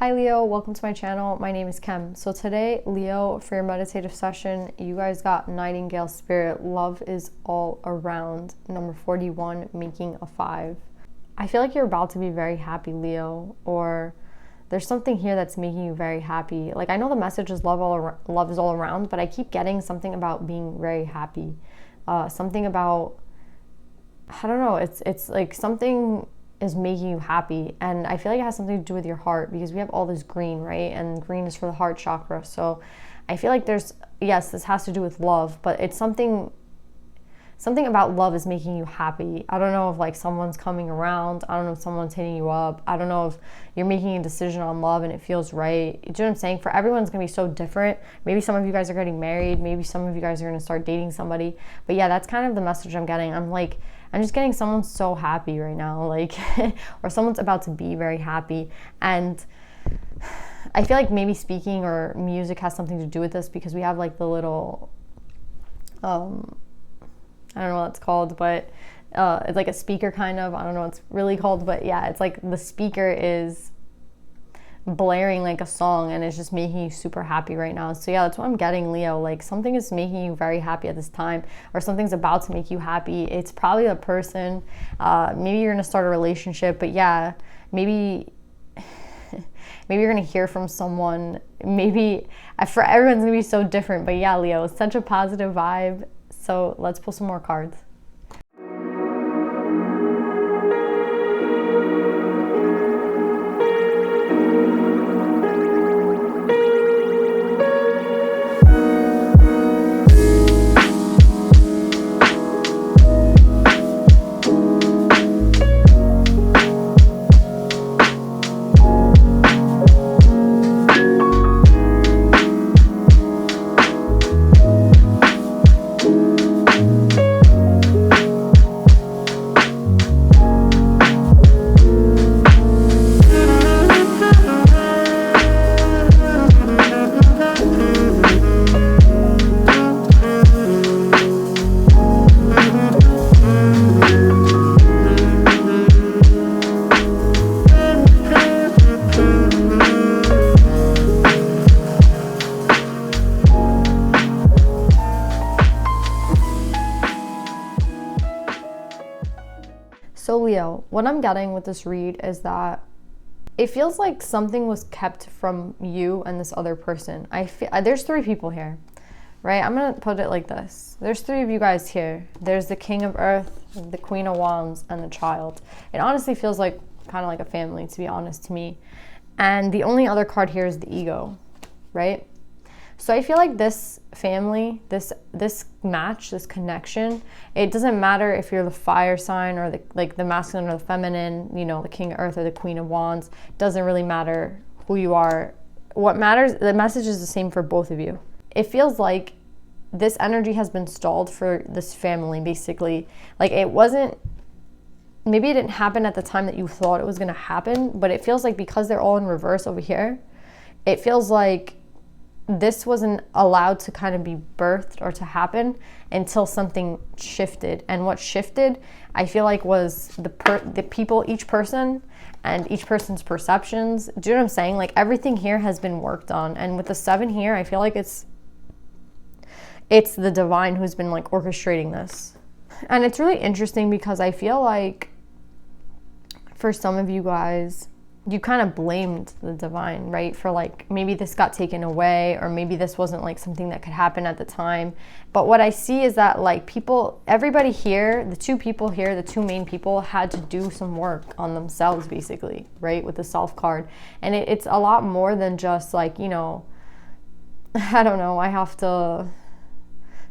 Hi Leo, welcome to my channel. My name is Kem. So today, Leo, for your meditative session, you guys got Nightingale Spirit. Love is all around. Number 41, making a 5. I feel like you're about to be very happy, Leo, or there's something here that's making you very happy. Like, I know the message is love is all around, but I keep getting something about being very happy. Something about, I don't know, it's like something is making you happy, and I feel like it has something to do with your heart, because we have all this green, right? And green is for the heart chakra. So I feel like this has to do with love, but it's something about love is making you happy. I don't know if like someone's coming around, I don't know if someone's hitting you up, I don't know if you're making a decision on love and it feels right. Do you know what I'm saying? For everyone's gonna be so different. Maybe some of you guys are getting married, maybe some of you guys are gonna start dating somebody, but yeah, that's kind of the message I'm getting. I'm just getting someone so happy right now, like, or someone's about to be very happy. And I feel like maybe speaking or music has something to do with this, because we have like the little, I don't know what it's called, but it's like a speaker kind of. I don't know what it's really called, but yeah, it's like the speaker is blaring like a song and it's just making you super happy right now. So yeah, that's what I'm getting, Leo. Like, something is making you very happy at this time, or something's about to make you happy. It's probably a person. Maybe you're gonna start a relationship, but yeah, maybe you're gonna hear from someone. Maybe for everyone's gonna be so different, but yeah, Leo, it's such a positive vibe. So let's pull some more cards. So Leo, what I'm getting with this read is that it feels like something was kept from you and this other person. There's 3 people here, right? I'm gonna put it like this. There's 3 of you guys here. There's the King of Earth, the Queen of Wands, and the Child. It honestly feels like kind of like a family, to be honest, to me. And the only other card here is the Ego, right? So I feel like this family, this match, this connection, it doesn't matter if you're the fire sign or the masculine or the feminine, you know, the King of Earth or the Queen of Wands. It doesn't really matter who you are. What matters, the message is the same for both of you. It feels like this energy has been stalled for this family, basically. Like, maybe it didn't happen at the time that you thought it was gonna happen, but it feels like because they're all in reverse over here, it feels like this wasn't allowed to kind of be birthed or to happen until something shifted. And what shifted, I feel like, was the people, each person and each person's perceptions. Do you know what I'm saying? Like, everything here has been worked on. And with the 7 here, I feel like it's the divine who's been like orchestrating this. And it's really interesting because I feel like for some of you guys, you kind of blamed the divine, right? For like, maybe this got taken away, or maybe this wasn't like something that could happen at the time. But what I see is that like everybody here, the 2 people here, the 2 main people had to do some work on themselves, basically, right? With the Self card. And it's a lot more than just like, you know, I don't know, I have to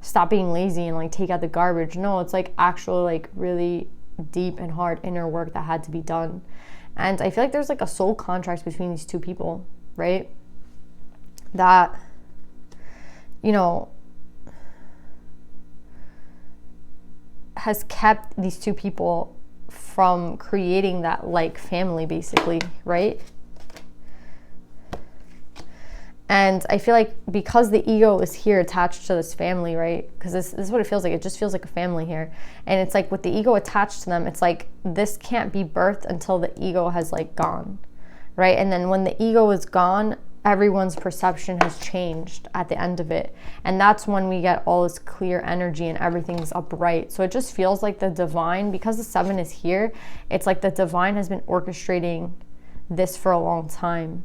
stop being lazy and like take out the garbage. No, it's like actual like really deep and hard inner work that had to be done. And I feel like there's like a soul contract between these 2 people, right? That, you know, has kept these 2 people from creating that like family, basically, right? And I feel like because the ego is here attached to this family, right? Because this is what it feels like. It just feels like a family here. And it's like with the ego attached to them, it's like this can't be birthed until the ego has like gone, right? And then when the ego is gone, everyone's perception has changed at the end of it. And that's when we get all this clear energy and everything's upright. So it just feels like the divine, because the 7 is here, it's like the divine has been orchestrating this for a long time.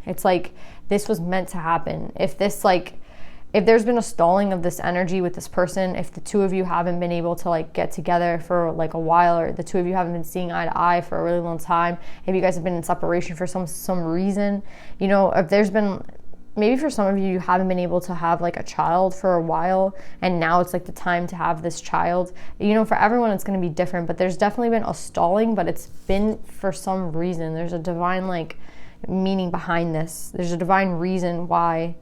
It's like this was meant to happen. If there's been a stalling of this energy with this person, if the two of you haven't been able to like get together for like a while, or the two of you haven't been seeing eye to eye for a really long time, if you guys have been in separation for some reason, you know, if there's been, maybe for some of you, you haven't been able to have like a child for a while, and now it's like the time to have this child. You know, for everyone it's going to be different, but there's definitely been a stalling, but it's been for some reason. There's a divine like meaning behind this. There's a divine reason why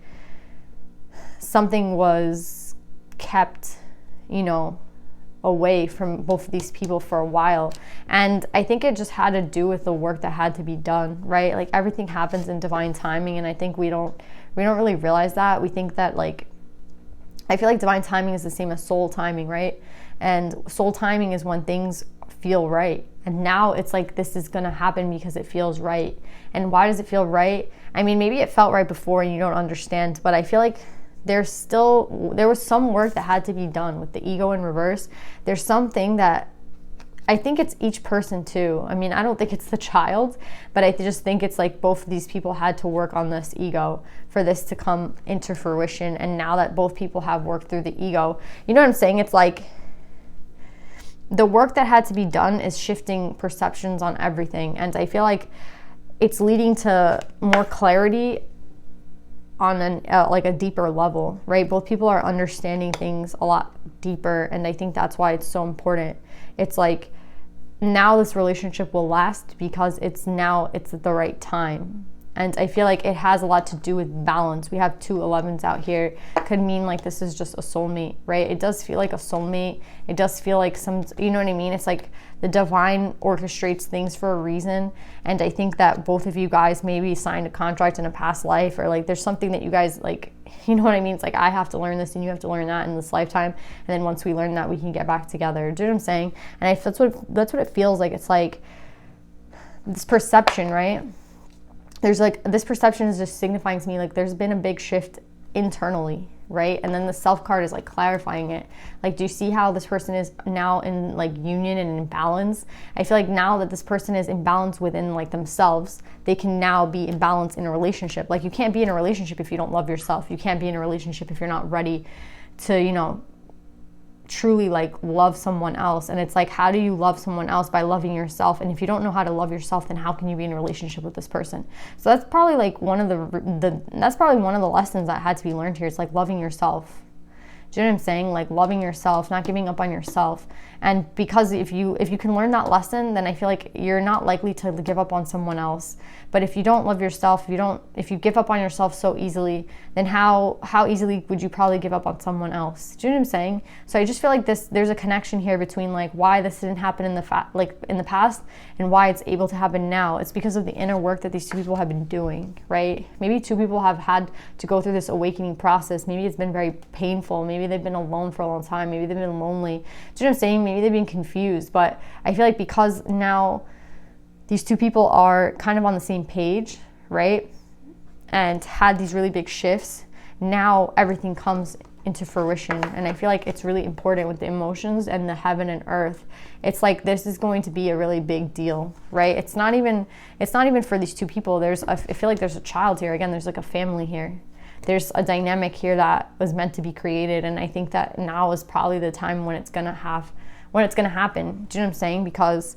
something was kept, you know, away from both of these people for a while. And I think it just had to do with the work that had to be done, right? Like everything happens in divine timing, and I think we don't really realize that. We think that, like, I feel like divine timing is the same as soul timing, right? And soul timing is when things feel right. And now it's like this is going to happen because it feels right. And why does it feel right? I mean, maybe it felt right before and you don't understand, but I feel like there was some work that had to be done with the ego in reverse. There's something that I think it's each person too. I mean, I don't think it's the child, but I just think it's like both of these people had to work on this ego for this to come into fruition. And now that both people have worked through the ego, you know what I'm saying? It's like the work that had to be done is shifting perceptions on everything. And I feel like it's leading to more clarity on like a deeper level, right? Both people are understanding things a lot deeper, and I think that's why it's so important. It's like now this relationship will last because it's at the right time. And I feel like it has a lot to do with balance. We have 2 11s out here. Could mean like this is just a soulmate, right? It does feel like a soulmate. It does feel like some, you know what I mean? It's like the divine orchestrates things for a reason. And I think that both of you guys maybe signed a contract in a past life, or like there's something that you guys like, you know what I mean? It's like I have to learn this and you have to learn that in this lifetime. And then once we learn that, we can get back together. Do you know what I'm saying? And that's what it feels like. It's like this perception, right? There's like, this perception is just signifying to me like there's been a big shift internally, right? And then the self card is like clarifying it. Like, do you see how this person is now in like union and in balance? I feel like now that this person is in balance within like themselves, they can now be in balance in a relationship. Like, you can't be in a relationship if you don't love yourself. You can't be in a relationship if you're not ready to, you know, truly like love someone else. And it's like, how do you love someone else? By loving yourself. And if you don't know how to love yourself, then how can you be in a relationship with this person? So that's probably like one of the lessons that had to be learned here. It's like loving yourself. Do you know what I'm saying? Like loving yourself, not giving up on yourself. And because if you can learn that lesson, then I feel like you're not likely to give up on someone else. But if you don't love yourself, if you give up on yourself so easily, then how easily would you probably give up on someone else? Do you know what I'm saying? So I just feel like there's a connection here between like why this didn't happen in the past and why it's able to happen now. It's because of the inner work that these two people have been doing, right? Maybe two people have had to go through this awakening process. Maybe it's been very painful. Maybe they've been alone for a long time. Maybe they've been lonely. Do you know what I'm saying? Maybe they've been confused. But I feel like because now these two people are kind of on the same page, right? And had these really big shifts, now everything comes into fruition. And I feel like it's really important with the emotions and the heaven and earth. It's like this is going to be a really big deal, right? It's not even for these two people. I feel like there's a child here. Again, there's like a family here. There's a dynamic here that was meant to be created. And I think that now is probably the time when it's gonna happen. Do you know what I'm saying? Because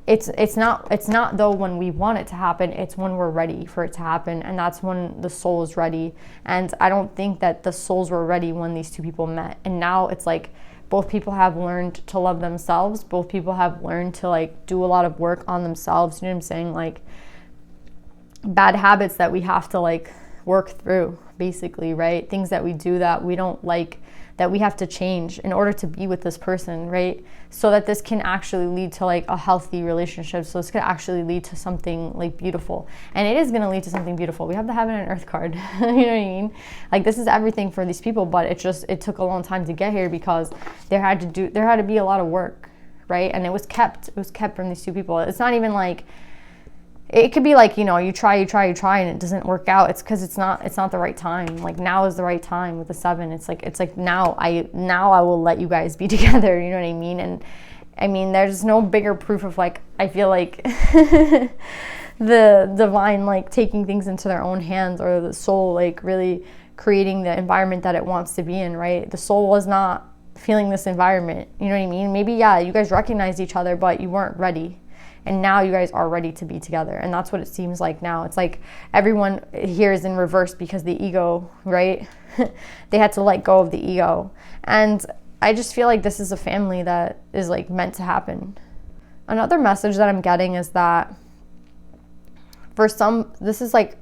it's not though when we want it to happen, it's when we're ready for it to happen, and that's when the soul is ready. And I don't think that the souls were ready when these two people met. And now it's like both people have learned to love themselves. Both people have learned to like do a lot of work on themselves. You know what I'm saying? Like bad habits that we have to like work through, basically, right? Things that we do that we don't like, that we have to change in order to be with this person, right? So that this can actually lead to like a healthy relationship. So this could actually lead to something like beautiful. And it is going to lead to something beautiful. We have the heaven and earth card. You know what I mean? Like this is everything for these people, but it took a long time to get here because there had to be a lot of work, right? And it was kept from these two people. It's not even like, it could be like, you know, you try and it doesn't work out. It's because it's not the right time. Like now is the right time with the 7. It's like now I will let you guys be together. You know what I mean? And I mean, there's no bigger proof of like, I feel like the divine like taking things into their own hands, or the soul like really creating the environment that it wants to be in, right? The soul was not feeling this environment. You know what I mean? Maybe, yeah, you guys recognized each other, but you weren't ready. And now you guys are ready to be together. And that's what it seems like now. It's like everyone here is in reverse because the ego, right? They had to let go of the ego. And I just feel like this is a family that is like meant to happen. Another message that I'm getting is that for some, this is like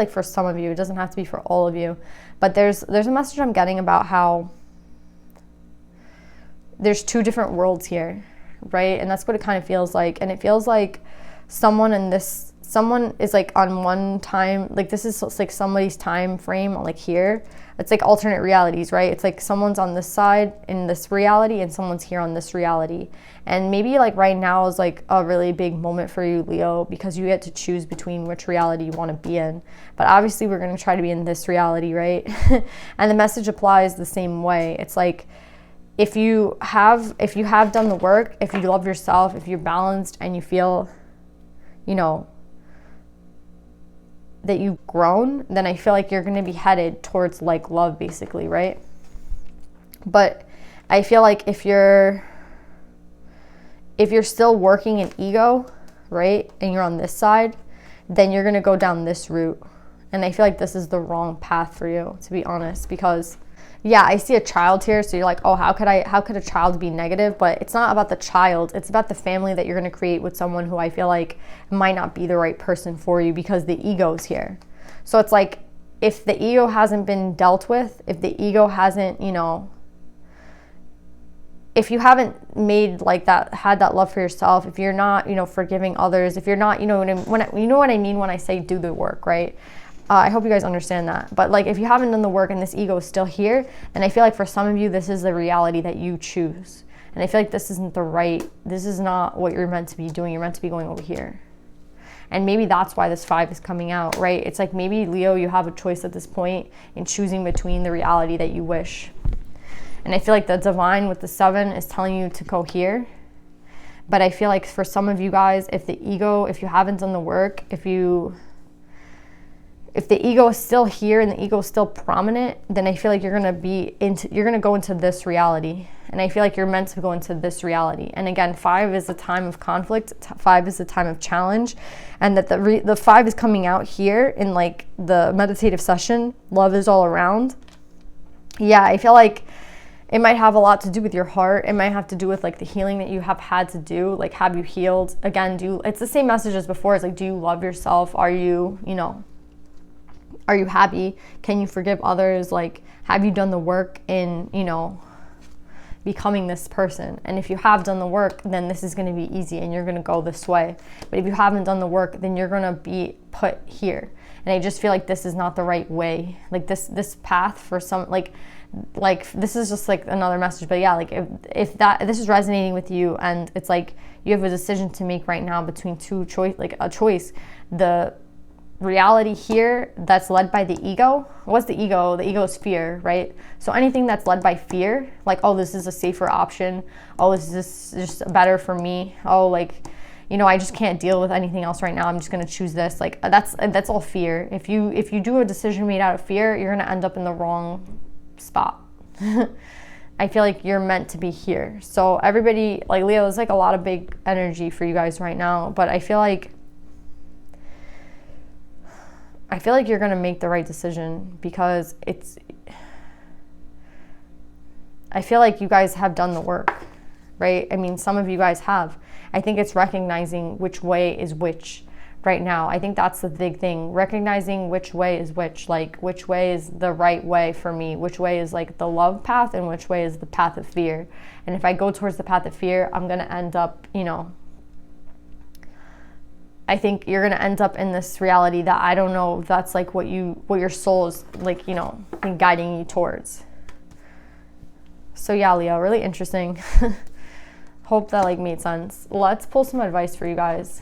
for some of you, it doesn't have to be for all of you, but there's a message I'm getting about how there's 2 different worlds here, right? And that's what it kind of feels like. And it feels like someone is like on one time, like this is like somebody's time frame, like here. It's like alternate realities, right? It's like someone's on this side in this reality and someone's here on this reality. And maybe like right now is like a really big moment for you, Leo, because you get to choose between which reality you want to be in. But obviously we're going to try to be in this reality, right? And the message applies the same way. It's like, if you have done the work, if you love yourself, if you're balanced and you feel, you know, that you've grown, then I feel like you're going to be headed towards like love, basically, right? But I feel like if you're still working in ego, right, and you're on this side, then you're going to go down this route. And I feel like this is the wrong path for you, to be honest, because yeah, I see a child here, so you're like, oh, how could a child be negative? But it's not about the child. It's about the family that you're going to create with someone who I feel like might not be the right person for you because the ego's here. So it's like, if the ego hasn't been dealt with, if the ego hasn't, you know, if you haven't made like that, had that love for yourself, if you're not, you know, forgiving others, if you're not, you know, you know what I mean when I say do the work, right? I hope you guys understand that. But like, if you haven't done the work and this ego is still here, then I feel like for some of you, this is the reality that you choose. And I feel like this is not what you're meant to be doing. You're meant to be going over here. And maybe that's why this 5 is coming out, right? It's like maybe, Leo, you have a choice at this point in choosing between the reality that you wish. And I feel like the divine with the 7 is telling you to go here. But I feel like for some of you guys, if you haven't done the work, if the ego is still here and the ego is still prominent, then I feel like you're going to go into this reality. And I feel like you're meant to go into this reality. And again, 5 is a time of conflict. 5 is a time of challenge. And that the 5 is coming out here in like the meditative session. Love is all around. Yeah, I feel like it might have a lot to do with your heart. It might have to do with like the healing that you have had to do. Like, have you healed? Again, it's the same message as before. It's like, do you love yourself? Are you happy? Can you forgive others? Like, have you done the work in, you know, becoming this person? And if you have done the work, then this is going to be easy and you're going to go this way. But if you haven't done the work, then you're going to be put here. And I just feel like this is not the right way. Like this path for some, like this is just like another message. But yeah, like if this is resonating with you and it's like you have a decision to make right now between a choice, the reality here that's led by the ego. What's the ego? The ego is fear, right? So anything that's led by fear, like, oh, this is a safer option. Oh, this is just better for me. Oh, like, you know, I just can't deal with anything else right now. I'm just going to choose this. Like, that's all fear. If you do a decision made out of fear, you're going to end up in the wrong spot. I feel like you're meant to be here. So everybody, like Leo, there's like a lot of big energy for you guys right now, but I feel like you're going to make the right decision because I feel like you guys have done the work, right? I mean, some of you guys have. I think it's recognizing which way is which right now. I think that's the big thing. Recognizing which way is which, like which way is the right way for me, which way is like the love path and which way is the path of fear. And if I go towards the path of fear, I'm going to end up, you know, I think you're going to end up in this reality that I don't know if that's like what your soul is like, you know, guiding you towards. So yeah, Leo, really interesting. Hope that like made sense. Let's pull some advice for you guys.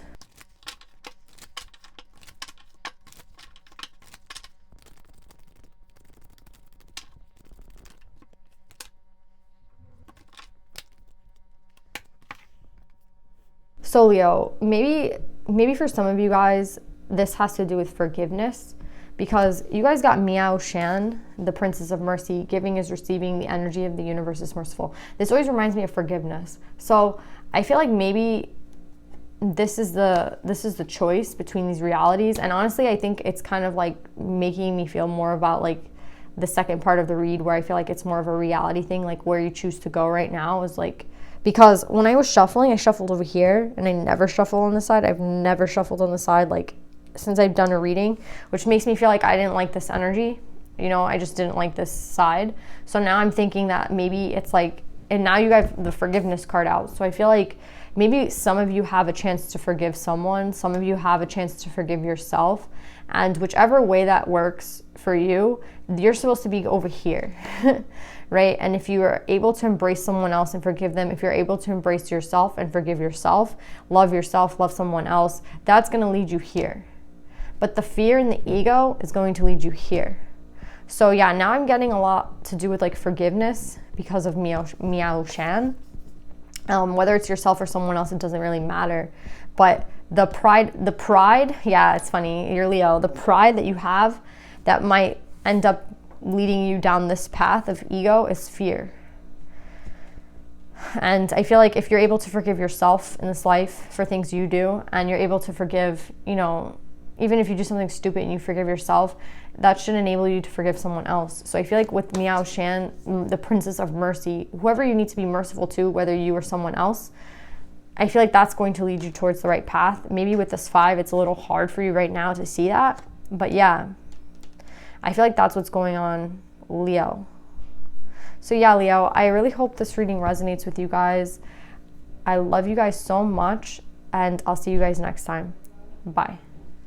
So Leo, maybe for some of you guys, this has to do with forgiveness, because you guys got Miao Shan, the Princess of Mercy. Giving is receiving, the energy of the universe is merciful. This always reminds me of forgiveness. So I feel like maybe this is the choice between these realities. And honestly, I think it's kind of like making me feel more about like the second part of the read, where I feel like it's more of a reality thing, like where you choose to go right now is like, because when I was shuffling, I shuffled over here, and I never shuffle on the side. I've never shuffled on the side like since I've done a reading, which makes me feel like I didn't like this energy. You know, I just didn't like this side. So now I'm thinking that maybe it's like, and now you got the forgiveness card out. So I feel like maybe some of you have a chance to forgive someone. Some of you have a chance to forgive yourself. And whichever way that works for you, you're supposed to be over here, right? And if you are able to embrace someone else and forgive them, if you're able to embrace yourself and forgive yourself, love someone else, that's going to lead you here. But the fear and the ego is going to lead you here. So yeah, now I'm getting a lot to do with like forgiveness because of Miao Shan. Whether it's yourself or someone else, it doesn't really matter. But the pride, yeah, it's funny, you're Leo, the pride that you have that might end up leading you down this path of ego is fear. And I feel like if you're able to forgive yourself in this life for things you do, and you're able to forgive, you know, even if you do something stupid and you forgive yourself, that should enable you to forgive someone else. So I feel like with Miao Shan, the Princess of Mercy, whoever you need to be merciful to, whether you or someone else, I feel like that's going to lead you towards the right path. Maybe with this 5, it's a little hard for you right now to see that. But yeah, I feel like that's what's going on, Leo. So yeah, Leo, I really hope this reading resonates with you guys. I love you guys so much, and I'll see you guys next time. Bye.